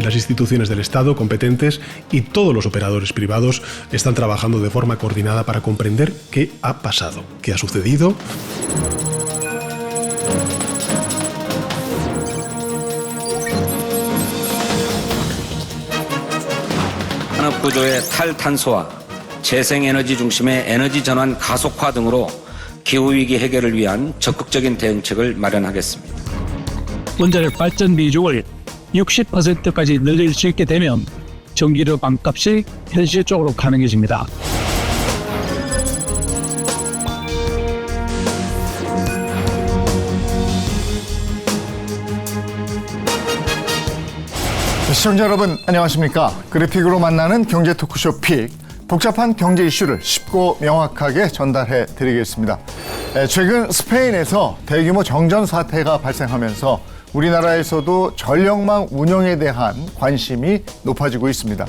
las instituciones del Estado competentes y todos los operadores privados están trabajando de forma coordinada para comprender qué ha pasado, qué ha sucedido. 산업구조의 탈탄소화, 재생에너지 중심의 에너지 전환 가속화 등으로 기후위기 해결을 위한 적극적인 대응책을 마련하겠습니다. 원자력 발전 비중을 60%까지 늘릴 수 있게 되면 전기료 반값이 현실적으로 가능해집니다. 시청자 여러분 안녕하십니까? 그래픽으로 만나는 경제 토크쇼 픽. 복잡한 경제 이슈를 쉽고 명확하게 전달해 드리겠습니다. 최근 스페인에서 대규모 정전 사태가 발생하면서 우리나라에서도 전력망 운영에 대한 관심이 높아지고 있습니다.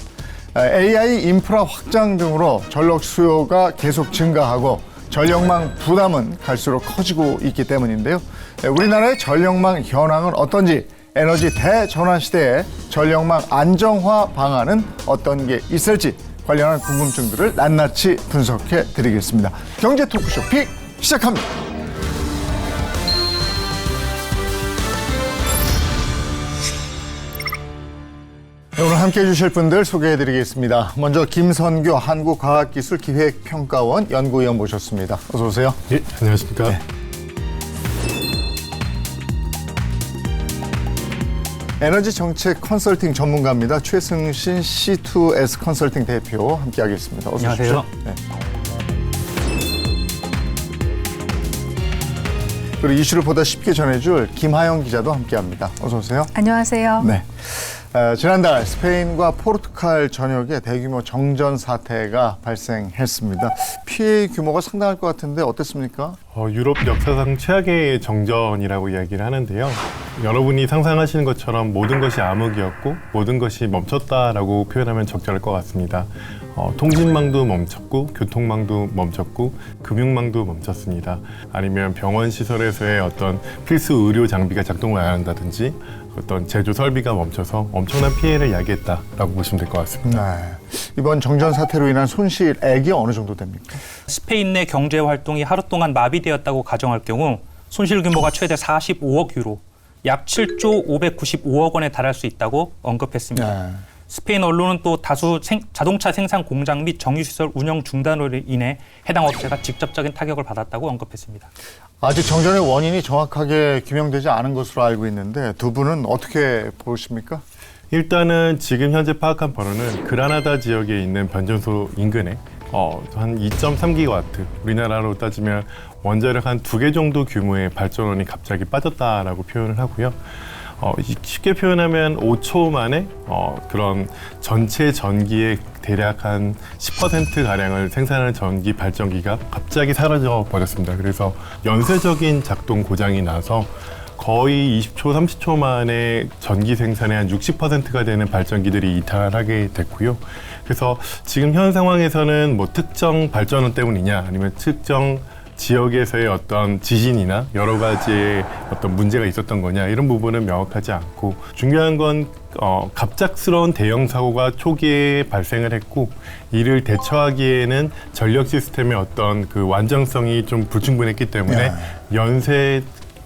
AI 인프라 확장 등으로 전력 수요가 계속 증가하고 전력망 부담은 갈수록 커지고 있기 때문인데요. 우리나라의 전력망 현황은 어떤지, 에너지 대전환 시대에 전력망 안정화 방안은 어떤 게 있을지 관련한 궁금증들을 낱낱이 분석해 드리겠습니다. 경제 토크쇼 픽 시작합니다. 오늘 함께해 주실 분들 소개해 드리겠습니다. 먼저 김선교 한국과학기술기획평가원 연구위원 모셨습니다. 어서 오세요. 예, 안녕하십니까. 네. 에너지 정책 컨설팅 전문가입니다. 최승신 C2S 컨설팅 대표 함께하겠습니다. 어서 오십시오. 네. 그리고 이슈를 보다 쉽게 전해줄 김하영 기자도 함께합니다. 어서 오세요. 안녕하세요. 네. 지난달 스페인과 포르투갈 전역에 대규모 정전 사태가 발생했습니다. 피해 규모가 상당할 것 같은데 어땠습니까? 유럽 역사상 최악의 정전이라고 이야기를 하는데요. 여러분이 상상하시는 것처럼 모든 것이 암흑이었고 모든 것이 멈췄다라고 표현하면 적절할 것 같습니다. 통신망도 멈췄고 교통망도 멈췄고 금융망도 멈췄습니다. 아니면 병원 시설에서의 어떤 필수 의료 장비가 작동을 안 한다든지 어떤 제조 설비가 멈춰서 엄청난 피해를 야기했다라고 보시면 될 것 같습니다. 네. 이번 정전 사태로 인한 손실액이 어느 정도 됩니까? 스페인 내 경제 활동이 하루 동안 마비되었다고 가정할 경우 손실 규모가 최대 45억 유로, 약 7조 595억 원에 달할 수 있다고 언급했습니다. 네. 스페인 언론은 또 다수 자동차 생산 공장 및 정유시설 운영 중단으로 인해 해당 업체가 직접적인 타격을 받았다고 언급했습니다. 아직 정전의 원인이 정확하게 규명되지 않은 것으로 알고 있는데 두 분은 어떻게 보십니까? 일단은 지금 현재 파악한 바로는 그라나다 지역에 있는 변전소 인근에 한 2.3기가와트, 우리나라로 따지면 원자력 한 2개 정도 규모의 발전원이 갑자기 빠졌다라고 표현을 하고요. 쉽게 표현하면 5초 만에 그런 전체 전기의 대략 한 10%가량을 생산하는 전기 발전기가 갑자기 사라져 버렸습니다. 그래서 연쇄적인 작동 고장이 나서 거의 20초, 30초 만에 전기 생산의 한 60%가 되는 발전기들이 이탈하게 됐고요. 그래서 지금 현 상황에서는 뭐 특정 발전원 때문이냐 아니면 특정 지역에서의 어떤 지진이나 여러 가지의 어떤 문제가 있었던 거냐 이런 부분은 명확하지 않고 중요한 건 갑작스러운 대형 사고가 초기에 발생을 했고 이를 대처하기에는 전력 시스템의 어떤 그 완전성이 좀 불충분했기 때문에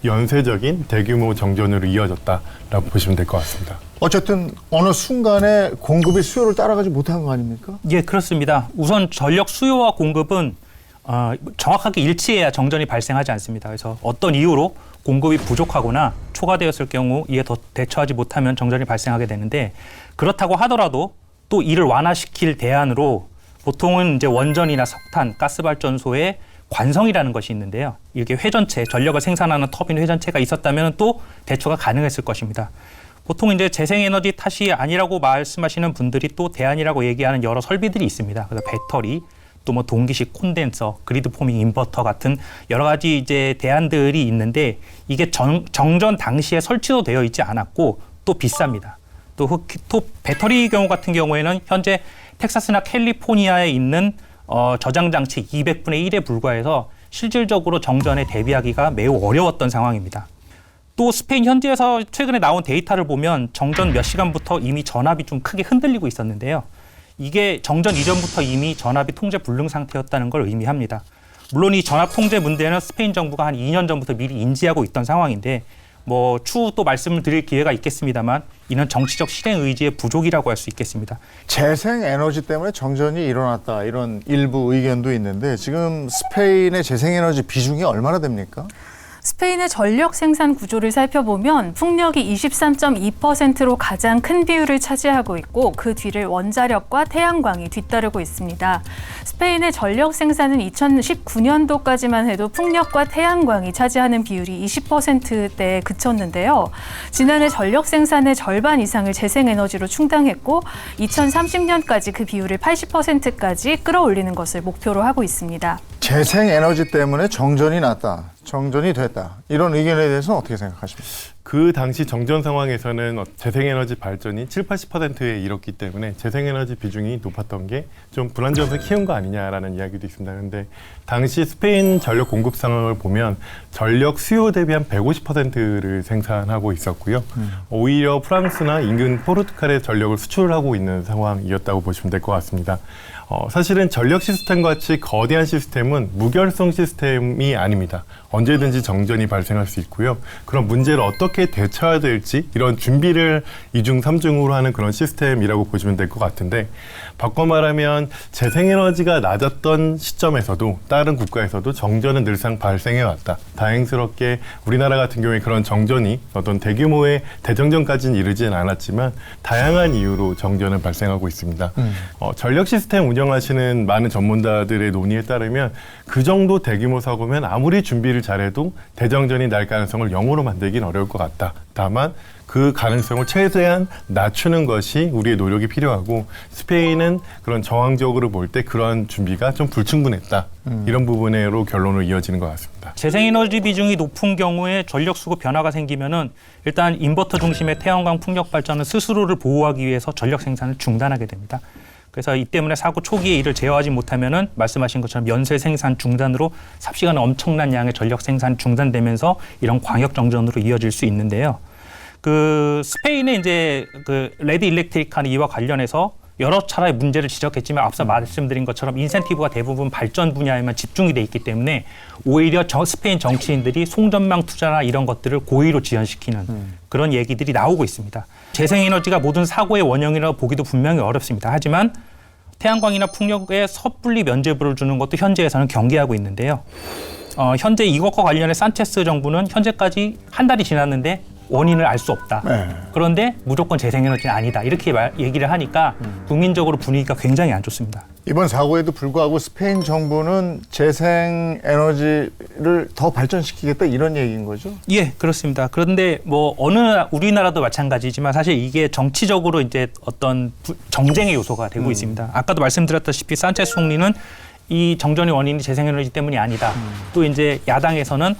연쇄적인 대규모 정전으로 이어졌다라고 보시면 될 것 같습니다. 어쨌든 어느 순간에 공급이 수요를 따라가지 못한 거 아닙니까? 예, 그렇습니다. 우선 전력 수요와 공급은 정확하게 일치해야 정전이 발생하지 않습니다. 그래서 어떤 이유로 공급이 부족하거나 초과되었을 경우 이에 더 대처하지 못하면 정전이 발생하게 되는데 그렇다고 하더라도 또 이를 완화시킬 대안으로 보통은 이제 원전이나 석탄, 가스발전소의 관성이라는 것이 있는데요. 이렇게 회전체, 전력을 생산하는 터빈 회전체가 있었다면 또 대처가 가능했을 것입니다. 보통 이제 재생에너지 탓이 아니라고 말씀하시는 분들이 또 대안이라고 얘기하는 여러 설비들이 있습니다. 그래서 배터리, 또 뭐 동기식 콘덴서, 그리드 포밍 인버터 같은 여러 가지 이제 대안들이 있는데 이게 정전 당시에 설치도 되어 있지 않았고 또 비쌉니다. 또 배터리 경우 같은 경우에는 현재 텍사스나 캘리포니아에 있는 저장 장치 200분의 1에 불과해서 실질적으로 정전에 대비하기가 매우 어려웠던 상황입니다. 또 스페인 현지에서 최근에 나온 데이터를 보면 정전 몇 시간부터 이미 전압이 좀 크게 흔들리고 있었는데요. 이게 정전 이전부터 이미 전압이 통제 불능 상태였다는 걸 의미합니다. 물론 이 전압 통제 문제는 스페인 정부가 한 2년 전부터 미리 인지하고 있던 상황인데 추후 또 말씀을 드릴 기회가 있겠습니다만 이는 정치적 실행 의지의 부족이라고 할 수 있겠습니다. 재생에너지 때문에 정전이 일어났다 이런 일부 의견도 있는데 지금 스페인의 재생에너지 비중이 얼마나 됩니까? 스페인의 전력 생산 구조를 살펴보면 풍력이 23.2%로 가장 큰 비율을 차지하고 있고 그 뒤를 원자력과 태양광이 뒤따르고 있습니다. 스페인의 전력 생산은 2019년도까지만 해도 풍력과 태양광이 차지하는 비율이 20%대에 그쳤는데요. 지난해 전력 생산의 절반 이상을 재생에너지로 충당했고 2030년까지 그 비율을 80%까지 끌어올리는 것을 목표로 하고 있습니다. 재생에너지 때문에 정전이 났다, 정전이 됐다 이런 의견에 대해서는 어떻게 생각하십니까? 그 당시 정전 상황에서는 재생에너지 발전이 70~80%에 이뤘기 때문에 재생에너지 비중이 높았던 게 좀 불안정성을 키운 거 아니냐라는 이야기도 있습니다. 그런데 당시 스페인 전력 공급 상황을 보면 전력 수요 대비 한 150%를 생산하고 있었고요. 오히려 프랑스나 인근 포르투갈의 전력을 수출하고 있는 상황이었다고 보시면 될 것 같습니다. 사실은 전력 시스템과 같이 거대한 시스템은 무결성 시스템이 아닙니다. 언제든지 정전이 발생할 수 있고요. 그런 문제를 어떻게 대처해야 될지 이런 준비를 이중삼중으로 하는 그런 시스템이라고 보시면 될 것 같은데 바꿔 말하면 재생에너지가 낮았던 시점에서도 다른 국가에서도 정전은 늘상 발생해왔다. 다행스럽게 우리나라 같은 경우에 그런 정전이 어떤 대규모의 대정전까지는 이르지는 않았지만 다양한 이유로 정전은 발생하고 있습니다. 전력 시스템 운영하시는 많은 전문가들의 논의에 따르면 그 정도 대규모 사고면 아무리 준비를 잘해도 대정전이 날 가능성을 0으로 만들긴 어려울 것 같다. 다만 그 가능성을 최대한 낮추는 것이 우리의 노력이 필요하고 스페인은 그런 정황적으로 볼 때 그런 준비가 좀 불충분했다. 이런 부분으로 결론으로 이어지는 것 같습니다. 재생에너지 비중이 높은 경우에 전력 수급 변화가 생기면은 일단 인버터 중심의 태양광 풍력 발전은 스스로를 보호하기 위해서 전력 생산을 중단하게 됩니다. 그래서 이 때문에 사고 초기에 이를 제어하지 못하면은 말씀하신 것처럼 연쇄 생산 중단으로 삽시간에 엄청난 양의 전력 생산 중단되면서 이런 광역 정전으로 이어질 수 있는데요. 스페인의 이제 레드 일렉트리카는 이와 관련해서 여러 차례 문제를 지적했지만 앞서 말씀드린 것처럼 인센티브가 대부분 발전 분야에만 집중이 돼 있기 때문에 오히려 스페인 정치인들이 송전망 투자나 이런 것들을 고의로 지연시키는 그런 얘기들이 나오고 있습니다. 재생에너지가 모든 사고의 원형이라고 보기도 분명히 어렵습니다. 하지만 태양광이나 풍력에 섣불리 면죄부를 주는 것도 현지에서는 경계하고 있는데요. 현재 이것과 관련해 산체스 정부는 현재까지 한 달이 지났는데 원인을 알 수 없다. 네. 그런데 무조건 재생에너지는 아니다. 이렇게 얘기를 하니까 국민적으로 분위기가 굉장히 안 좋습니다. 이번 사고에도 불구하고 스페인 정부는 재생에너지를 더 발전시키겠다 이런 얘기인 거죠? 예, 그렇습니다. 그런데 우리나라도 마찬가지지만 사실 이게 정치적으로 이제 어떤 정쟁의 요소가 되고 있습니다. 아까도 말씀드렸다시피 산체스 총리는 이 정전의 원인이 재생에너지 때문이 아니다. 또 이제 야당에서는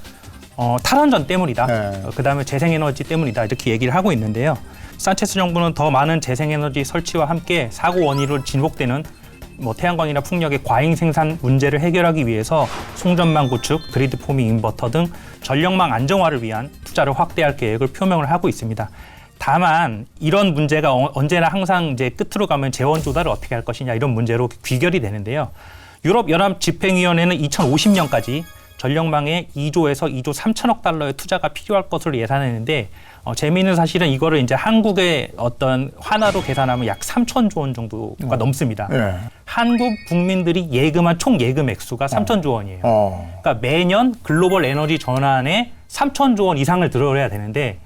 탈원전 때문이다. 네. 그다음에 재생에너지 때문이다. 이렇게 얘기를 하고 있는데요. 산체스 정부는 더 많은 재생에너지 설치와 함께 사고 원인으로 진복되는 태양광이나 풍력의 과잉 생산 문제를 해결하기 위해서 송전망 구축, 그리드 포밍 인버터 등 전력망 안정화를 위한 투자를 확대할 계획을 표명을 하고 있습니다. 다만 이런 문제가 언제나 항상 이제 끝으로 가면 재원 조달을 어떻게 할 것이냐 이런 문제로 귀결이 되는데요. 유럽 연합 집행위원회는 2050년까지 전력망에 2조에서 2조 3천억 달러의 투자가 필요할 것으로 예상했는데 재미있는 사실은 이거를 이제 한국의 어떤 환화로 계산하면 약 3천조 원 정도가 넘습니다. 네. 한국 국민들이 예금한 총 예금 액수가 3천조 원이에요. 그러니까 매년 글로벌 에너지 전환에 3천조 원 이상을 들어야 되는데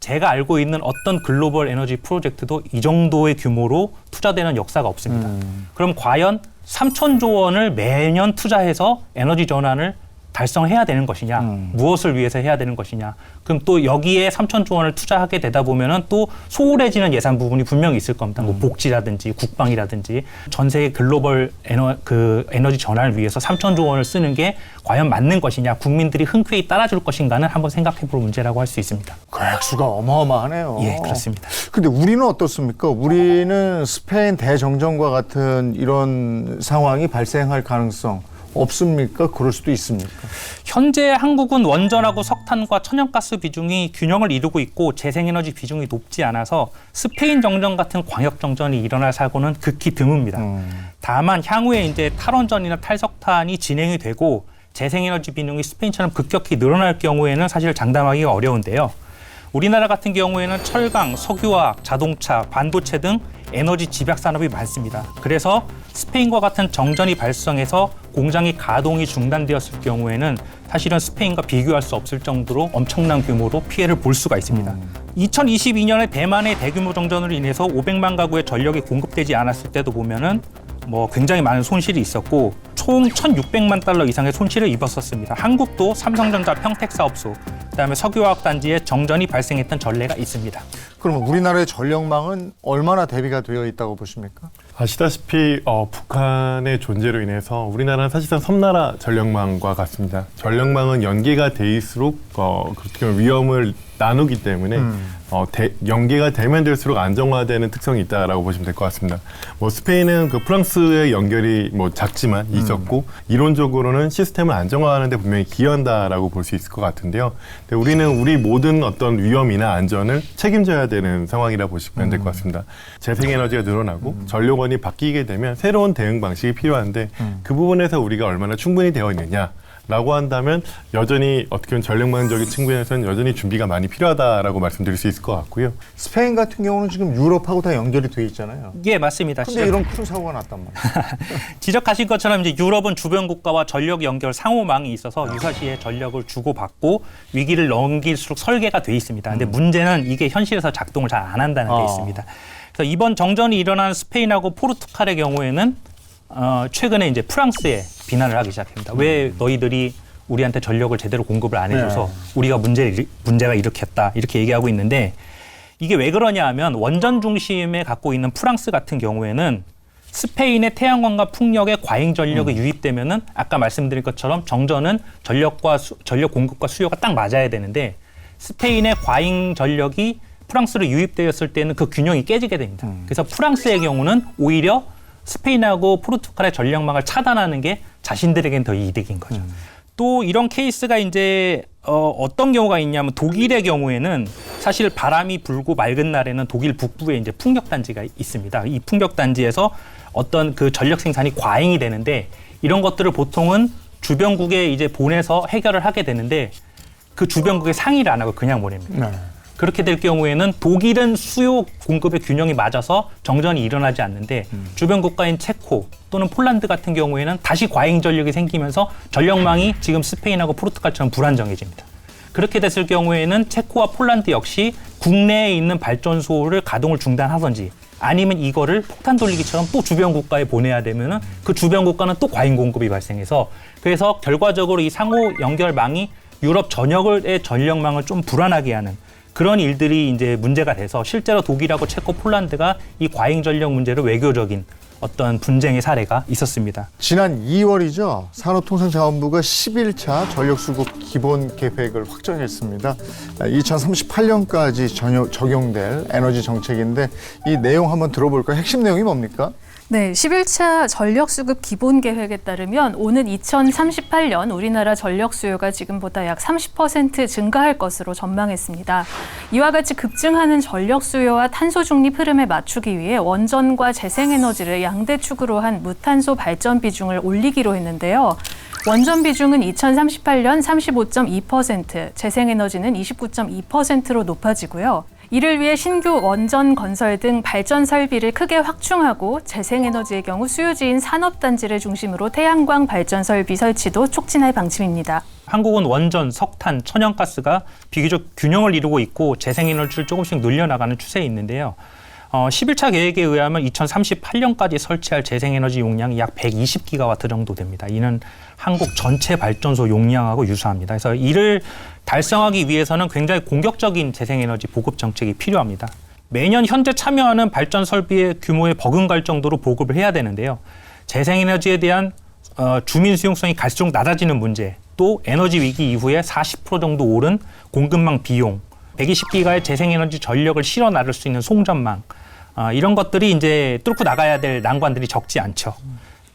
제가 알고 있는 어떤 글로벌 에너지 프로젝트도 이 정도의 규모로 투자되는 역사가 없습니다. 그럼 과연 3천조 원을 매년 투자해서 에너지 전환을 달성해야 되는 것이냐, 무엇을 위해서 해야 되는 것이냐. 그럼 또 여기에 3천조 원을 투자하게 되다 보면은 또 소홀해지는 예산 부분이 분명히 있을 겁니다. 뭐 복지라든지 국방이라든지 전 세계 글로벌 에너지 전환을 위해서 3천조 원을 쓰는 게 과연 맞는 것이냐, 국민들이 흔쾌히 따라줄 것인가는 한번 생각해볼 문제라고 할 수 있습니다. 그 액수가 어마어마하네요. 예, 그렇습니다. 근데 우리는 어떻습니까? 우리는 스페인 대정전과 같은 이런 상황이 발생할 가능성 없습니까? 그럴 수도 있습니까? 현재 한국은 원전하고 석탄과 천연가스 비중이 균형을 이루고 있고 재생에너지 비중이 높지 않아서 스페인 정전 같은 광역 정전이 일어날 사고는 극히 드뭅니다. 다만 향후에 이제 탈원전이나 탈석탄이 진행이 되고 재생에너지 비중이 스페인처럼 급격히 늘어날 경우에는 사실 장담하기가 어려운데요. 우리나라 같은 경우에는 철강, 석유화학, 자동차, 반도체 등 에너지 집약 산업이 많습니다. 그래서 스페인과 같은 정전이 발생해서 공장이 가동이 중단되었을 경우에는 사실은 스페인과 비교할 수 없을 정도로 엄청난 규모로 피해를 볼 수가 있습니다. 2022년에 대만의 대규모 정전으로 인해서 500만 가구의 전력이 공급되지 않았을 때도 보면은 굉장히 많은 손실이 있었고 총 1,600만 달러 이상의 손실을 입었었습니다. 한국도 삼성전자 평택사업소, 그다음에 석유화학 단지에 정전이 발생했던 전례가 있습니다. 그러면 우리나라의 전력망은 얼마나 대비가 되어 있다고 보십니까? 아시다시피 북한의 존재로 인해서 우리나라는 사실상 섬나라 전력망과 같습니다. 전력망은 연계가 돼있을수록 그렇게 위험을 나누기 때문에 연계가 되면 될수록 안정화되는 특성이 있다라고 보시면 될 것 같습니다. 스페인은 그 프랑스의 연결이 작지만 있었고 이론적으로는 시스템을 안정화하는 데 분명히 기여한다라고 볼 수 있을 것 같은데요. 근데 우리는 우리 모든 어떤 위험이나 안전을 책임져야 되는 상황이라 보시면 될 것 같습니다. 재생에너지가 늘어나고 전력원이 바뀌게 되면 새로운 대응 방식이 필요한데 그 부분에서 우리가 얼마나 충분히 되어 있느냐 라고 한다면 여전히 어떻게 보면 전력망적인 측면에서는 여전히 준비가 많이 필요하다라고 말씀드릴 수 있을 것 같고요. 스페인 같은 경우는 지금 유럽하고 다 연결이 돼 있잖아요. 예, 맞습니다. 근데 이런 큰 사고가 났단 말이에요. 지적하신 것처럼 이제 유럽은 주변 국가와 전력 연결 상호망이 있어서 유사시에 전력을 주고받고 위기를 넘길수록 설계가 돼 있습니다. 근데 문제는 이게 현실에서 작동을 잘 안 한다는 게 있습니다. 그래서 이번 정전이 일어난 스페인하고 포르투갈의 경우에는 최근에 이제 프랑스에 비난을 하기 시작합니다. 왜 너희들이 우리한테 전력을 제대로 공급을 안 해줘서 우리가 문제가 일으켰다 이렇게 얘기하고 있는데 이게 왜 그러냐 하면 원전 중심에 갖고 있는 프랑스 같은 경우에는 스페인의 태양광과 풍력에 과잉 전력이 유입되면은 아까 말씀드린 것처럼 정전은 전력 공급과 수요가 딱 맞아야 되는데 스페인의 과잉 전력이 프랑스로 유입되었을 때는 그 균형이 깨지게 됩니다. 그래서 프랑스의 경우는 오히려 스페인하고 포르투갈의 전력망을 차단하는 게 자신들에겐 더 이득인 거죠. 또 이런 케이스가 이제 어떤 경우가 있냐면 독일의 경우에는 사실 바람이 불고 맑은 날에는 독일 북부에 이제 풍력 단지가 있습니다. 이 풍력 단지에서 어떤 그 전력 생산이 과잉이 되는데 이런 것들을 보통은 주변국에 이제 보내서 해결을 하게 되는데 그 주변국에 상의를 안 하고 그냥 보냅니다. 그렇게 될 경우에는 독일은 수요 공급의 균형이 맞아서 정전이 일어나지 않는데 주변 국가인 체코 또는 폴란드 같은 경우에는 다시 과잉 전력이 생기면서 전력망이 지금 스페인하고 포르투갈처럼 불안정해집니다. 그렇게 됐을 경우에는 체코와 폴란드 역시 국내에 있는 발전소를 가동을 중단하든지 아니면 이거를 폭탄 돌리기처럼 또 주변 국가에 보내야 되면은 그 주변 국가는 또 과잉 공급이 발생해서 그래서 결과적으로 이 상호 연결망이 유럽 전역의 전력망을 좀 불안하게 하는 그런 일들이 이제 문제가 돼서 실제로 독일하고 체코, 폴란드가 이 과잉 전력 문제로 외교적인 어떤 분쟁의 사례가 있었습니다. 지난 2월이죠. 산업통상자원부가 11차 전력수급 기본 계획을 확정했습니다. 2038년까지 적용될 에너지 정책인데 이 내용 한번 들어볼까요? 핵심 내용이 뭡니까? 네, 11차 전력수급 기본계획에 따르면 오는 2038년 우리나라 전력 수요가 지금보다 약 30% 증가할 것으로 전망했습니다. 이와 같이 급증하는 전력 수요와 탄소 중립 흐름에 맞추기 위해 원전과 재생에너지를 양대축으로 한 무탄소 발전 비중을 올리기로 했는데요. 원전 비중은 2038년 35.2%, 재생에너지는 29.2%로 높아지고요. 이를 위해 신규 원전 건설 등 발전 설비를 크게 확충하고 재생에너지의 경우 수요지인 산업단지를 중심으로 태양광 발전 설비 설치도 촉진할 방침입니다. 한국은 원전, 석탄, 천연가스가 비교적 균형을 이루고 있고 재생에너지를 조금씩 늘려나가는 추세에 있는데요. 11차 계획에 의하면 2038년까지 설치할 재생에너지 용량이 약 120기가와트 정도 됩니다. 이는 한국 전체 발전소 용량하고 유사합니다. 그래서 이를 달성하기 위해서는 굉장히 공격적인 재생에너지 보급 정책이 필요합니다. 매년 현재 참여하는 발전 설비의 규모에 버금갈 정도로 보급을 해야 되는데요. 재생에너지에 대한 주민 수용성이 갈수록 낮아지는 문제, 또 에너지 위기 이후에 40% 정도 오른 공급망 비용, 120기가의 재생에너지 전력을 실어 나를 수 있는 송전망, 이런 것들이 이제 뚫고 나가야 될 난관들이 적지 않죠.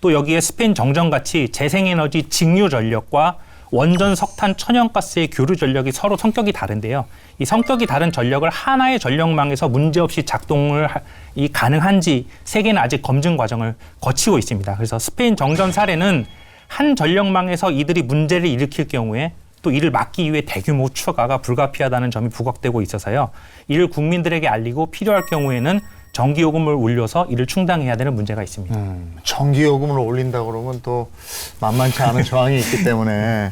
또 여기에 스페인 정전같이 재생에너지 직류 전력과 원전 석탄 천연가스의 교류 전력이 서로 성격이 다른데요. 이 성격이 다른 전력을 하나의 전력망에서 문제없이 작동을 가능한지 세계는 아직 검증 과정을 거치고 있습니다. 그래서 스페인 정전 사례는 한 전력망에서 이들이 문제를 일으킬 경우에 또 이를 막기 위해 대규모 추가가 불가피하다는 점이 부각되고 있어서요. 이를 국민들에게 알리고 필요할 경우에는 전기요금을 올려서 이를 충당해야 되는 문제가 있습니다. 전기요금을 올린다 그러면 또 만만치 않은 저항이 있기 때문에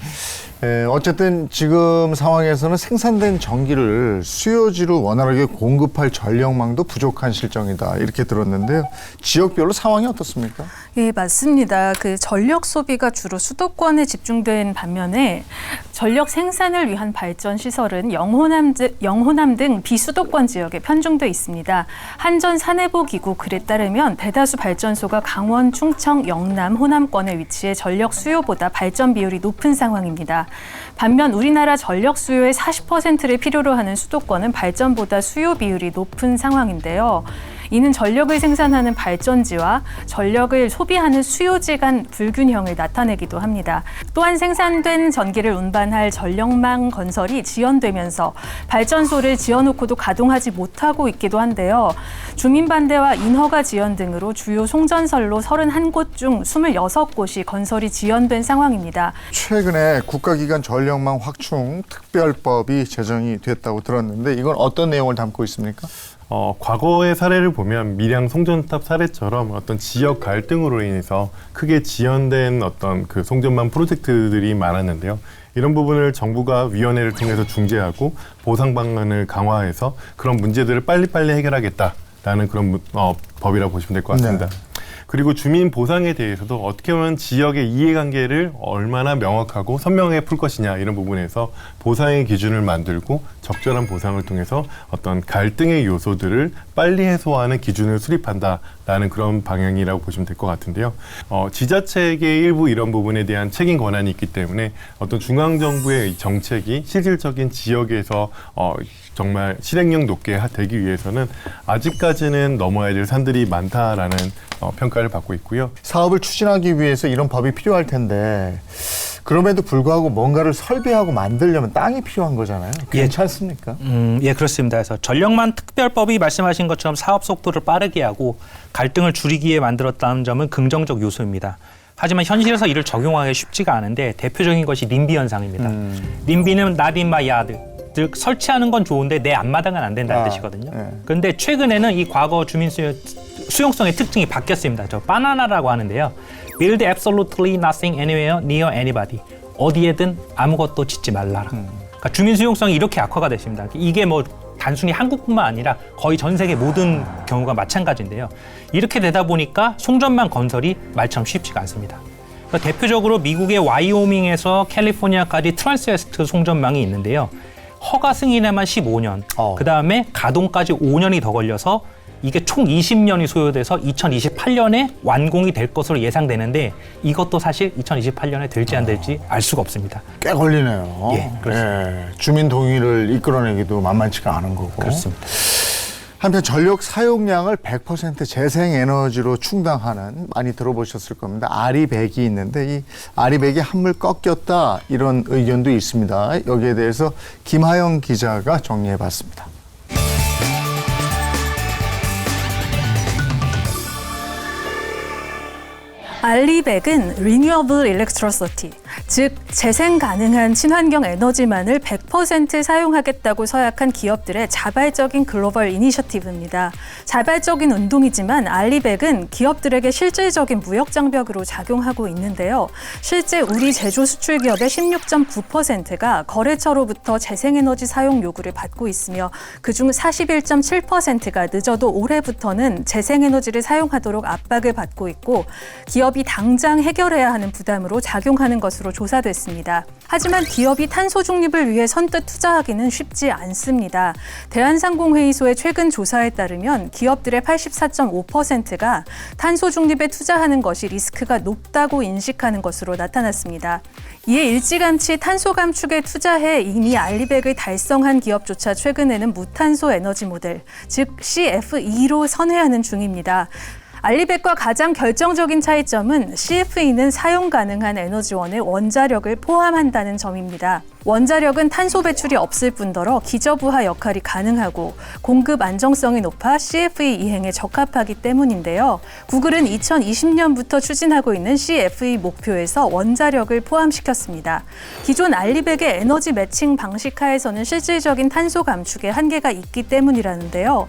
어쨌든 지금 상황에서는 생산된 전기를 수요지로 원활하게 공급할 전력망도 부족한 실정이다 이렇게 들었는데요. 지역별로 상황이 어떻습니까? 예, 맞습니다. 그 전력 소비가 주로 수도권에 집중된 반면에 전력 생산을 위한 발전 시설은 영호남 등 비수도권 지역에 편중돼 있습니다. 한전 사내보기구 글에 따르면 대다수 발전소가 강원, 충청, 영남, 호남권에 위치해 전력 수요보다 발전 비율이 높은 상황입니다. 반면 우리나라 전력 수요의 40%를 필요로 하는 수도권은 발전보다 수요 비율이 높은 상황인데요. 이는 전력을 생산하는 발전지와 전력을 소비하는 수요지 간 불균형을 나타내기도 합니다. 또한 생산된 전기를 운반할 전력망 건설이 지연되면서 발전소를 지어놓고도 가동하지 못하고 있기도 한데요. 주민 반대와 인허가 지연 등으로 주요 송전선로 31곳 중 26곳이 건설이 지연된 상황입니다. 최근에 국가기관 전력망 확충 특별법이 제정이 됐다고 들었는데 이건 어떤 내용을 담고 있습니까? 과거의 사례를 보면 밀양 송전탑 사례처럼 어떤 지역 갈등으로 인해서 크게 지연된 어떤 그 송전망 프로젝트들이 많았는데요. 이런 부분을 정부가 위원회를 통해서 중재하고 보상 방안을 강화해서 그런 문제들을 빨리빨리 해결하겠다라는 그런 법이라고 보시면 될 것 같습니다. 네. 그리고 주민 보상에 대해서도 어떻게 보면 지역의 이해관계를 얼마나 명확하고 선명하게 풀 것이냐 이런 부분에서 보상의 기준을 만들고 적절한 보상을 통해서 어떤 갈등의 요소들을 빨리 해소하는 기준을 수립한다라는 그런 방향이라고 보시면 될 것 같은데요. 지자체의 일부 이런 부분에 대한 책임 권한이 있기 때문에 어떤 중앙정부의 정책이 실질적인 지역에서 정말 실행력 높게 되기 위해서는 아직까지는 넘어야 될 산들이 많다라는 평가를 받고 있고요. 사업을 추진하기 위해서 이런 법이 필요할 텐데 그럼에도 불구하고 뭔가를 설비하고 만들려면 땅이 필요한 거잖아요. 괜찮습니까? 예, 그렇습니다. 그래서 전력망 특별법이 말씀하신 것처럼 사업 속도를 빠르게 하고 갈등을 줄이기에 만들었다는 점은 긍정적 요소입니다. 하지만 현실에서 이를 적용하기 쉽지가 않은데 대표적인 것이 님비 현상입니다. 님비는 not in my yard. 즉 설치하는 건 좋은데 내 앞마당은 안 된다는 뜻이거든요. 그런데 최근에는 이 과거 주민 수용성의 특징이 바뀌었습니다. 저 바나나라고 하는데요. Build absolutely nothing anywhere near anybody. 어디에든 아무것도 짓지 말라라. 그러니까 주민 수용성이 이렇게 악화가 됐습니다. 이게 뭐 단순히 한국뿐만 아니라 거의 전 세계 모든 경우가 마찬가지인데요. 이렇게 되다 보니까 송전망 건설이 말처럼 쉽지가 않습니다. 그러니까 대표적으로 미국의 와이오밍에서 캘리포니아까지 트랜스웨스트 송전망이 있는데요. 허가 승인에만 15년, 그다음에 가동까지 5년이 더 걸려서 이게 총 20년이 소요돼서 2028년에 완공이 될 것으로 예상되는데 이것도 사실 2028년에 될지 안 될지 알 수가 없습니다. 꽤 걸리네요. 예, 그렇습니다. 예, 주민 동의를 이끌어내기도 만만치가 않은 거고. 그렇습니다. 한편 전력 사용량을 100% 재생에너지로 충당하는, 많이 들어보셨을 겁니다, 아리백이 있는데 이 아리백이 한물 꺾였다 이런 의견도 있습니다. 여기에 대해서 김하영 기자가 정리해봤습니다. 알리백은 Renewable Electricity, 즉 재생 가능한 친환경 에너지만을 100% 사용하겠다고 서약한 기업들의 자발적인 글로벌 이니셔티브입니다. 자발적인 운동이지만 알리백은 기업들에게 실질적인 무역 장벽으로 작용하고 있는데요. 실제 우리 제조 수출 기업의 16.9%가 거래처로부터 재생에너지 사용 요구를 받고 있으며 그중 41.7%가 늦어도 올해부터는 재생에너지를 사용하도록 압박을 받고 있고 기업이 당장 해결해야 하는 부담으로 작용하는 것으로 조사됐습니다. 하지만 기업이 탄소 중립을 위해 선뜻 투자하기는 쉽지 않습니다. 대한상공회의소의 최근 조사에 따르면 기업들의 84.5%가 탄소 중립에 투자하는 것이 리스크가 높다고 인식하는 것으로 나타났습니다. 이에 일찌감치 탄소 감축에 투자해 이미 알리백을 달성한 기업조차 최근에는 무탄소 에너지 모델, 즉 CFE로 선회하는 중입니다. 알리백과 가장 결정적인 차이점은 CFE는 사용 가능한 에너지원의 원자력을 포함한다는 점입니다. 원자력은 탄소 배출이 없을 뿐더러 기저부하 역할이 가능하고 공급 안정성이 높아 CFE 이행에 적합하기 때문인데요. 구글은 2020년부터 추진하고 있는 CFE 목표에서 원자력을 포함시켰습니다. 기존 알리백의 에너지 매칭 방식 하에서는 실질적인 탄소 감축에 한계가 있기 때문이라는데요.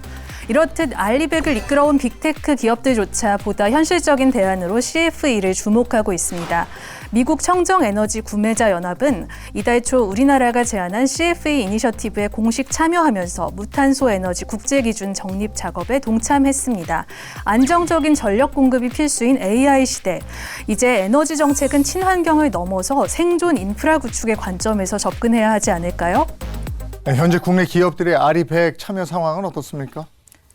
이렇듯 알리백을 이끌어온 빅테크 기업들조차 보다 현실적인 대안으로 CFE를 주목하고 있습니다. 미국 청정에너지 구매자 연합은 이달 초 우리나라가 제안한 CFE 이니셔티브에 공식 참여하면서 무탄소 에너지 국제기준 정립 작업에 동참했습니다. 안정적인 전력 공급이 필수인 AI 시대. 이제 에너지 정책은 친환경을 넘어서 생존 인프라 구축의 관점에서 접근해야 하지 않을까요? 현재 국내 기업들의 알리백 참여 상황은 어떻습니까?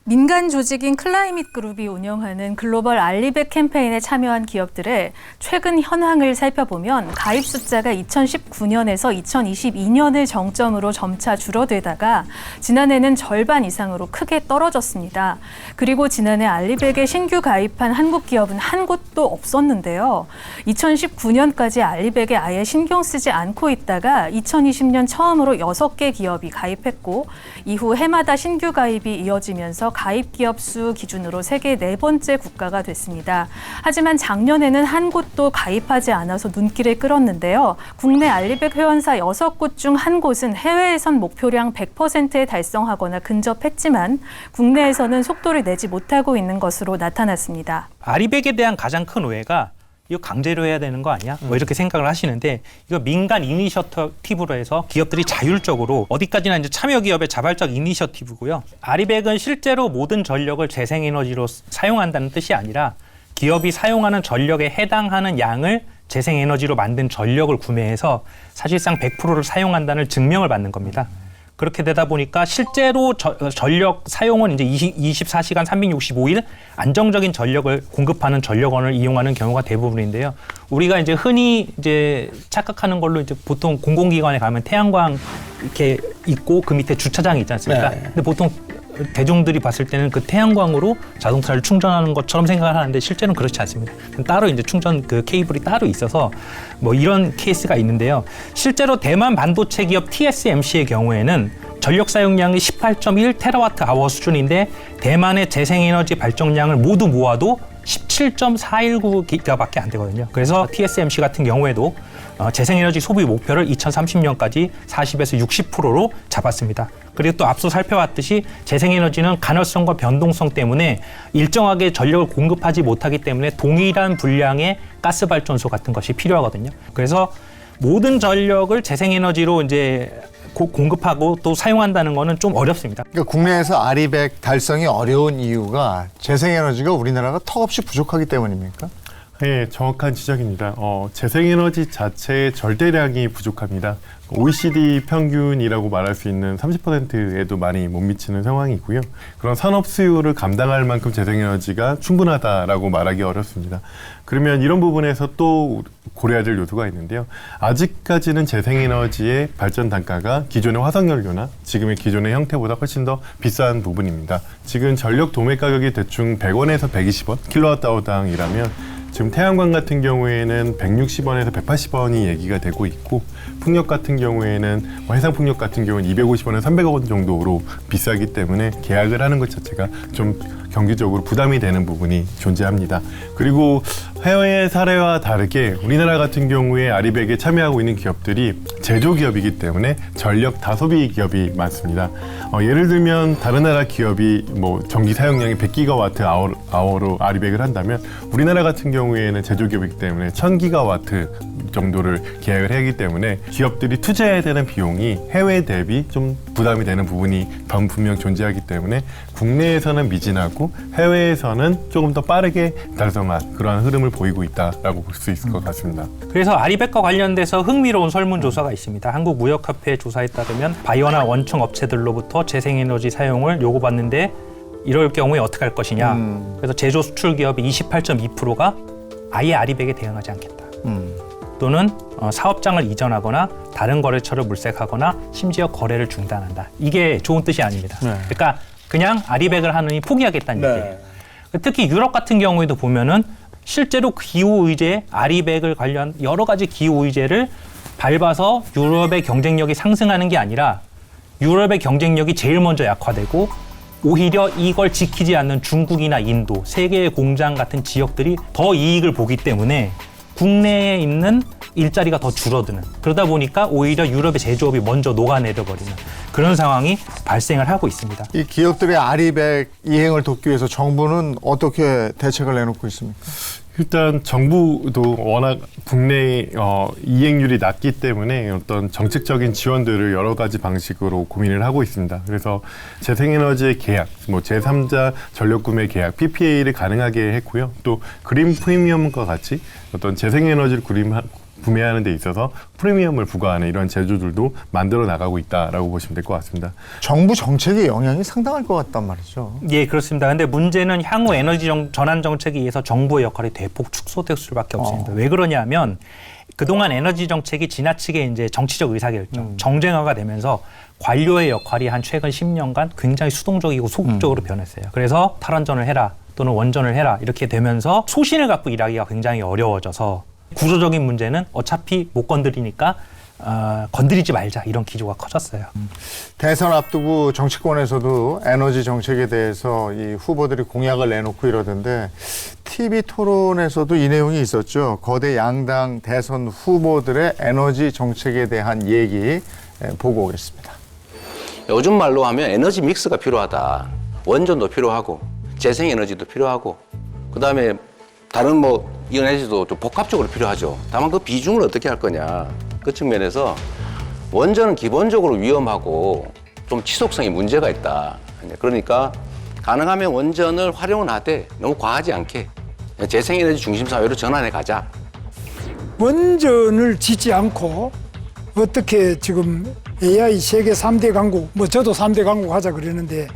민간 조직인 클라이밋 그룹이 운영하는 글로벌 알리백 캠페인에 참여한 기업들의 최근 현황을 살펴보면 가입 숫자가 2019년에서 2022년을 정점으로 점차 줄어들다가 지난해는 절반 이상으로 크게 떨어졌습니다. 그리고 지난해 알리백에 신규 가입한 한국 기업은 한 곳도 없었는데요. 2019년까지 알리백에 아예 신경 쓰지 않고 있다가 2020년 처음으로 6개 기업이 가입했고 이후 해마다 신규 가입이 이어지면서 가입 기업 수 기준으로 세계 4번째 국가가 됐습니다. 하지만 작년에는 한 곳도 가입하지 않아서 눈길을 끌었는데요. 국내 알리백 회원사 6곳 중 한 곳은 해외에선 목표량 100%에 달성하거나 근접했지만 국내에서는 속도를 내지 못하고 있는 것으로 나타났습니다. 알리백에 대한 가장 큰 오해가 이거 강제로 해야 되는 거 아니야? 뭐 이렇게 생각을 하시는데 이거 민간 이니셔티브로 해서 기업들이 자율적으로 어디까지나 이제 참여 기업의 자발적 이니셔티브고요. 알리백은 실제로 모든 전력을 재생에너지로 사용한다는 뜻이 아니라 기업이 사용하는 전력에 해당하는 양을 재생에너지로 만든 전력을 구매해서 사실상 100%를 사용한다는 증명을 받는 겁니다. 그렇게 되다 보니까 실제로 전력 사용은 이제 24시간 365일 안정적인 전력을 공급하는 전력원을 이용하는 경우가 대부분인데요. 우리가 이제 흔히 이제 착각하는 걸로 이제 보통 공공기관에 가면 태양광 이렇게 있고 그 밑에 주차장이 있지 않습니까? 네. 근데 보통 대중들이 봤을 때는 그 태양광으로 자동차를 충전하는 것처럼 생각을 하는데 실제로는 그렇지 않습니다. 따로 이제 충전 그 케이블이 따로 있어서 뭐 이런 케이스가 있는데요. 실제로 대만 반도체 기업 TSMC의 경우에는 전력 사용량이 18.1 테라와트 아워 수준인데 대만의 재생에너지 발전량을 모두 모아도 17.419기가밖에 안 되거든요. 그래서 TSMC 같은 경우에도 재생에너지 소비 목표를 2030년까지 40에서 60%로 잡았습니다. 그리고 또 앞서 살펴봤듯이 재생에너지는 간헐성과 변동성 때문에 일정하게 전력을 공급하지 못하기 때문에 동일한 분량의 가스발전소 같은 것이 필요하거든요. 그래서 모든 전력을 재생에너지로 이제 공급하고 또 사용한다는 거는 좀 어렵습니다. 그러니까 국내에서 알리백 달성이 어려운 이유가 재생에너지가 우리나라가 턱없이 부족하기 때문입니까? 네, 정확한 지적입니다. 재생에너지 자체의 절대량이 부족합니다. OECD 평균이라고 말할 수 있는 30%에도 많이 못 미치는 상황이고요. 그런 산업 수요를 감당할 만큼 재생에너지가 충분하다라고 말하기 어렵습니다. 그러면 이런 부분에서 또 고려해야 될 요소가 있는데요. 아직까지는 재생에너지의 발전 단가가 기존의 화석연료나 지금의 기존의 형태보다 훨씬 더 비싼 부분입니다. 지금 전력 도매 가격이 대충 100원에서 120원 킬로와트아워당이라면 지금 태양광 같은 경우에는 160원에서 180원이 얘기가 되고 있고 풍력 같은 경우에는 해상풍력 같은 경우는 250원에서 300원 정도로 비싸기 때문에 계약을 하는 것 자체가 좀 경제적으로 부담이 되는 부분이 존재합니다. 그리고 해외 사례와 다르게 우리나라 같은 경우에 알리백에 참여하고 있는 기업들이 제조기업이기 때문에 전력 다소비 기업이 많습니다. 예를 들면 다른 나라 기업이 뭐 전기 사용량이 100기가와트 아워로 알리백을 한다면 우리나라 같은 경우에는 제조기업이기 때문에 1000기가와트 정도를 계약을 하기 때문에 기업들이 투자해야 되는 비용이 해외 대비 좀 부담이 되는 부분이 분명 존재하기 때문에 국내에서는 미진하고 해외에서는 조금 더 빠르게 달성한 그러한 흐름을 보이고 있다라고 볼 수 있을 것 같습니다. 그래서 알리백과 관련돼서 흥미로운 설문조사가 있습니다. 한국무역협회 조사에 따르면 바이오나 원청 업체들로부터 재생에너지 사용을 요구받는데 이럴 경우에 어떻게 할 것이냐. 그래서 제조 수출 기업이 28.2%가 아예 알리백에 대응하지 않겠다. 또는 사업장을 이전하거나 다른 거래처를 물색하거나 심지어 거래를 중단한다. 이게 좋은 뜻이 아닙니다. 그러니까 그냥 알리백을 하느니 포기하겠다는 얘기예요. 특히 유럽 같은 경우에도 보면은 실제로 기후 의제, 아리백을 관련 여러 가지 기후 의제를 밟아서 유럽의 경쟁력이 상승하는 게 아니라 유럽의 경쟁력이 제일 먼저 약화되고 오히려 이걸 지키지 않는 중국이나 인도, 세계의 공장 같은 지역들이 더 이익을 보기 때문에 국내에 있는 일자리가 더 줄어드는, 그러다 보니까 오히려 유럽의 제조업이 먼저 녹아내려버리는 그런 상황이 발생을 하고 있습니다. 이 기업들의 아리백 이행을 돕기 위해서 정부는 어떻게 대책을 내놓고 있습니까? 일단 정부도 워낙 국내 이행률이 낮기 때문에 어떤 정책적인 지원들을 여러 가지 방식으로 고민을 하고 있습니다. 그래서 재생에너지의 계약, 뭐 제3자 전력구매 계약, PPA를 가능하게 했고요. 또 그린 프리미엄과 같이 어떤 재생에너지를 구매하는 데 있어서 프리미엄을 부과하는 이런 제도들도 만들어 나가고 있다라고 보시면 될 것 같습니다. 정부 정책의 영향이 상당할 것 같단 말이죠. 예, 그렇습니다. 근데 문제는 향후 에너지 전환 정책에 의해서 정부의 역할이 대폭 축소될 수밖에 없습니다. 왜 그러냐면 그동안 에너지 정책이 지나치게 이제 정치적 의사결정, 정쟁화가 되면서 관료의 역할이 한 최근 10년간 굉장히 수동적이고 소극적으로 변했어요. 그래서 탈원전을 해라 또는 원전을 해라 이렇게 되면서 소신을 갖고 일하기가 굉장히 어려워져서 구조적인 문제는 어차피 못 건드리니까 건드리지 말자 이런 기조가 커졌어요. 대선 앞두고 정치권에서도 에너지 정책에 대해서 이 후보들이 공약을 내놓고 이러던데 TV 토론에서도 이 내용이 있었죠. 거대 양당 대선 후보들의 에너지 정책에 대한 얘기 보고 오겠습니다. 요즘 말로 하면 에너지 믹스가 필요하다. 원전도 필요하고 재생에너지도 필요하고 그다음에 다른 에너지도 좀 복합적으로 필요하죠. 다만 그 비중을 어떻게 할 거냐. 그 측면에서 원전은 기본적으로 위험하고 좀 지속성에 문제가 있다. 그러니까 가능하면 원전을 활용은 하되 너무 과하지 않게 재생에너지 중심 사회로 전환해 가자. 원전을 짓지 않고 어떻게 지금 AI 세계 3대 강국, 저도 3대 강국 하자 그러는데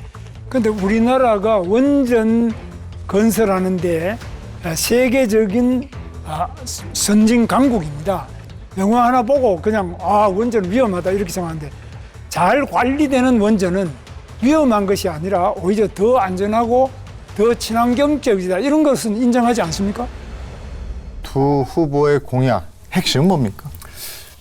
근데 우리나라가 원전 건설하는데 세계적인 선진 강국입니다. 영화 하나 보고 그냥 원전 위험하다 이렇게 생각하는데 잘 관리되는 원전은 위험한 것이 아니라 오히려 더 안전하고 더 친환경적이다 이런 것은 인정하지 않습니까? 두 후보의 공약 핵심은 뭡니까?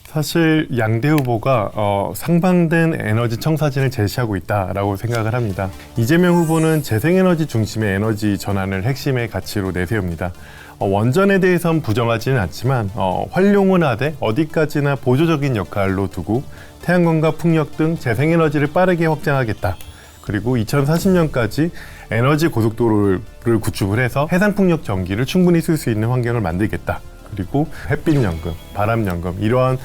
사실 양대 후보가 상반된 에너지 청사진을 제시하고 있다라고 생각을 합니다. 이재명 후보는 재생에너지 중심의 에너지 전환을 핵심의 가치로 내세웁니다. 원전에 대해선 부정하지는 않지만 활용은 하되 어디까지나 보조적인 역할로 두고 태양광과 풍력 등 재생에너지를 빠르게 확장하겠다. 그리고 2040년까지 에너지 고속도로를 구축을 해서 해상풍력 전기를 충분히 쓸 수 있는 환경을 만들겠다. 그리고 햇빛연금, 바람연금 이러한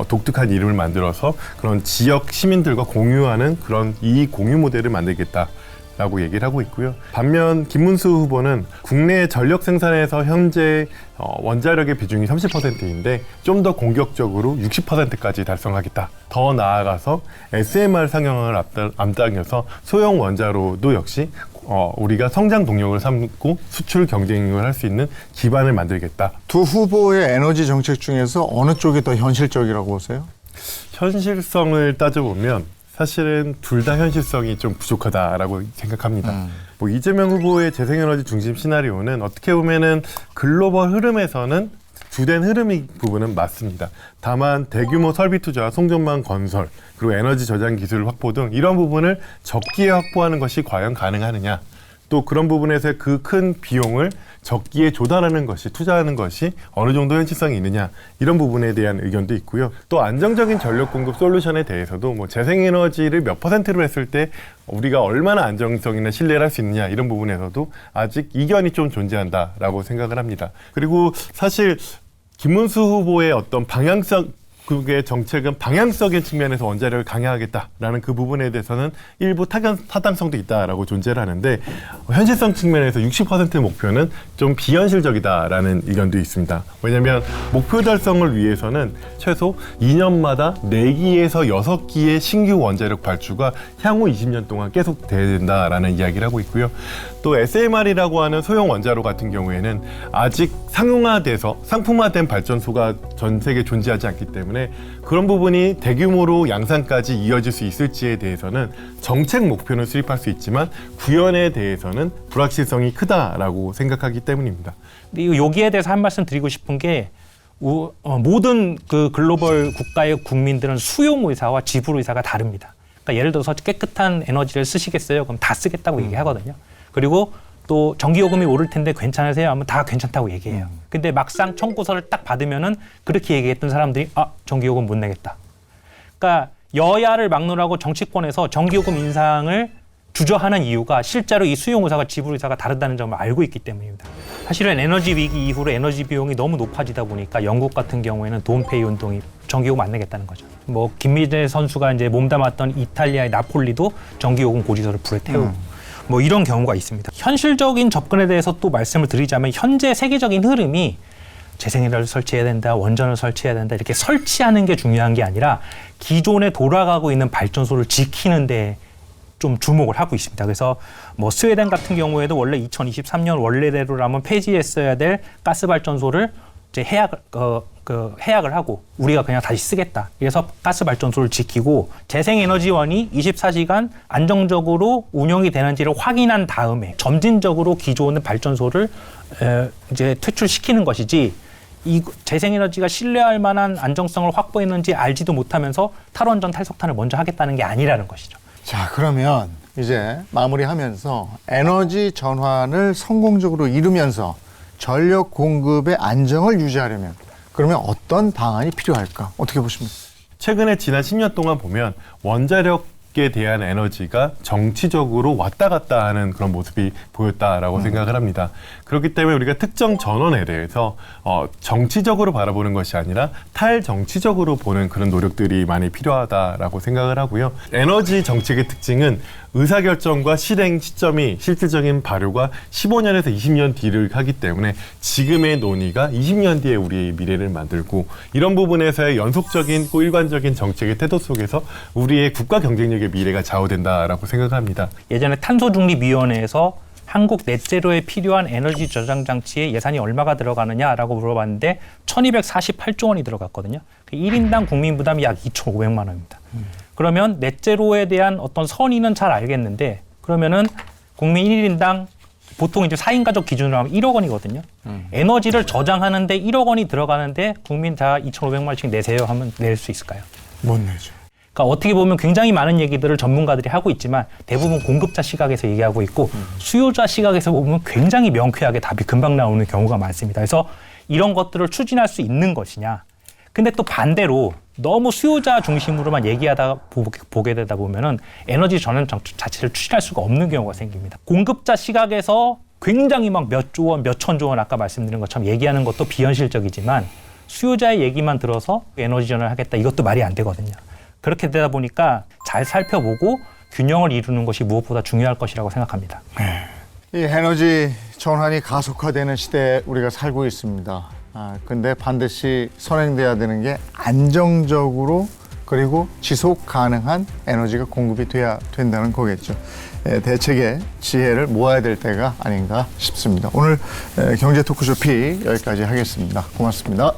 독특한 이름을 만들어서 그런 지역 시민들과 공유하는 그런 이익 공유 모델을 만들겠다라고 얘기를 하고 있고요. 반면 김문수 후보는 국내 전력 생산에서 현재 원자력의 비중이 30%인데 좀 더 공격적으로 60%까지 달성하겠다. 더 나아가서 SMR 상용을 앞당겨서 소형 원자로도 역시 우리가 성장 동력을 삼고 수출 경쟁을 할 수 있는 기반을 만들겠다. 두 후보의 에너지 정책 중에서 어느 쪽이 더 현실적이라고 보세요? 현실성을 따져보면 사실은 둘 다 현실성이 좀 부족하다라고 생각합니다. 이재명 후보의 재생에너지 중심 시나리오는 어떻게 보면은 글로벌 흐름에서는 주된 흐름이 부분은 맞습니다. 다만 대규모 설비 투자와 송전망 건설 그리고 에너지 저장 기술 확보 등 이런 부분을 적기에 확보하는 것이 과연 가능하느냐, 또 그런 부분에서 그 큰 비용을 적기에 조달하는 것이, 투자하는 것이 어느 정도 현실성이 있느냐, 이런 부분에 대한 의견도 있고요. 또 안정적인 전력 공급 솔루션에 대해서도 재생에너지를 몇 %로 했을 때 우리가 얼마나 안정성이나 신뢰를 할 수 있느냐, 이런 부분에서도 아직 이견이 좀 존재한다라고 생각을 합니다. 그리고 사실 김문수 후보의 어떤 그의 정책은 방향성의 측면에서 원자력을 강화하겠다라는 그 부분에 대해서는 일부 타당성도 있다라고 존재를 하는데, 현실성 측면에서 60% 목표는 좀 비현실적이다라는 의견도 있습니다. 왜냐하면 목표 달성을 위해서는 최소 2년마다 4기에서 6기의 신규 원자력 발주가 향후 20년 동안 계속 돼야 된다라는 이야기를 하고 있고요. 또 SMR이라고 하는 소형 원자로 같은 경우에는 아직 상용화돼서 상품화된 발전소가 전 세계에 존재하지 않기 때문에 때문에 그런 부분이 대규모로 양산까지 이어질 수 있을지에 대해서는 정책 목표는 수립할 수 있지만 구현에 대해서는 불확실성이 크다라고 생각하기 때문입니다. 근데 여기에 대해서 한 말씀 드리고 싶은 게 모든 그 글로벌 국가의 국민들은 수용 의사와 지불 의사가 다릅니다. 그러니까 예를 들어서 깨끗한 에너지를 쓰시겠어요? 그럼 다 쓰겠다고 얘기하거든요. 그리고 또 전기요금이 오를 텐데 괜찮으세요? 하면 다 괜찮다고 얘기해요. 근데 막상 청구서를 딱 받으면은 그렇게 얘기했던 사람들이 전기요금 못 내겠다. 그러니까 여야를 막론하고 정치권에서 전기요금 인상을 주저하는 이유가 실제로 이 수용 의사가 지불 의사가 다르다는 점을 알고 있기 때문입니다. 사실은 에너지 위기 이후로 에너지 비용이 너무 높아지다 보니까 영국 같은 경우에는 돈페이 운동이 전기요금 안 내겠다는 거죠. 뭐 김민재 선수가 이제 몸담았던 이탈리아의 나폴리도 전기요금 고지서를 불에 태우고 뭐 이런 경우가 있습니다. 현실적인 접근에 대해서 또 말씀을 드리자면 현재 세계적인 흐름이 재생에너지를 설치해야 된다, 원전을 설치해야 된다 이렇게 설치하는 게 중요한 게 아니라 기존에 돌아가고 있는 발전소를 지키는 데 좀 주목을 하고 있습니다. 그래서 뭐 스웨덴 같은 경우에도 원래 2023년 원래대로라면 폐지했어야 될 가스 발전소를 이제 해약을 하고 우리가 그냥 다시 쓰겠다. 그래서 가스 발전소를 지키고 재생에너지원이 24시간 안정적으로 운영이 되는지를 확인한 다음에 점진적으로 기존의 발전소를 이제 퇴출시키는 것이지. 이 재생에너지가 신뢰할 만한 안정성을 확보했는지 알지도 못하면서 탈원전 탈석탄을 먼저 하겠다는 게 아니라는 것이죠. 자, 그러면 이제 마무리하면서 에너지 전환을 성공적으로 이루면서 전력 공급의 안정을 유지하려면 그러면 어떤 방안이 필요할까? 어떻게 보십니까? 최근에 지난 10년 동안 보면 원자력에 대한 에너지가 정치적으로 왔다 갔다 하는 그런 모습이 보였다라고 생각을 합니다. 그렇기 때문에 우리가 특정 전원에 대해서 정치적으로 바라보는 것이 아니라 탈정치적으로 보는 그런 노력들이 많이 필요하다라고 생각을 하고요. 에너지 정책의 특징은 의사결정과 실행 시점이 실질적인 발효가 15년에서 20년 뒤를 하기 때문에 지금의 논의가 20년 뒤에 우리의 미래를 만들고 이런 부분에서의 연속적인 일관적인 정책의 태도 속에서 우리의 국가 경쟁력의 미래가 좌우된다라고 생각합니다. 예전에 탄소중립위원회에서 한국 넷제로에 필요한 에너지 저장 장치에 예산이 얼마가 들어가느냐라고 물어봤는데 1248조 원이 들어갔거든요. 1인당 국민 부담이 약 2,500만 원입니다. 그러면 넷제로에 대한 어떤 선의는 잘 알겠는데 그러면은 국민 1인당 보통 이제 4인 가족 기준으로 하면 1억 원이거든요. 에너지를 저장하는데 1억 원이 들어가는데 국민 다 2,500만 원씩 내세요 하면 낼 수 있을까요? 못 내죠. 그러니까 어떻게 보면 굉장히 많은 얘기들을 전문가들이 하고 있지만 대부분 공급자 시각에서 얘기하고 있고 수요자 시각에서 보면 굉장히 명쾌하게 답이 금방 나오는 경우가 많습니다. 그래서 이런 것들을 추진할 수 있는 것이냐. 근데 또 반대로 너무 수요자 중심으로만 얘기하다 보게 되다 보면은 에너지 전환 정책 자체를 추진할 수가 없는 경우가 생깁니다. 공급자 시각에서 굉장히 막 몇 조 원, 몇 천조 원 아까 말씀드린 것처럼 얘기하는 것도 비현실적이지만 수요자의 얘기만 들어서 에너지 전환을 하겠다 이것도 말이 안 되거든요. 그렇게 되다 보니까 잘 살펴보고 균형을 이루는 것이 무엇보다 중요할 것이라고 생각합니다. 이 에너지 전환이 가속화되는 시대에 우리가 살고 있습니다. 근데 반드시 선행돼야 되는 게 안정적으로 그리고 지속 가능한 에너지가 공급이 돼야 된다는 거겠죠. 대책의 지혜를 모아야 될 때가 아닌가 싶습니다. 오늘 경제 토크쇼 픽 여기까지 하겠습니다. 고맙습니다.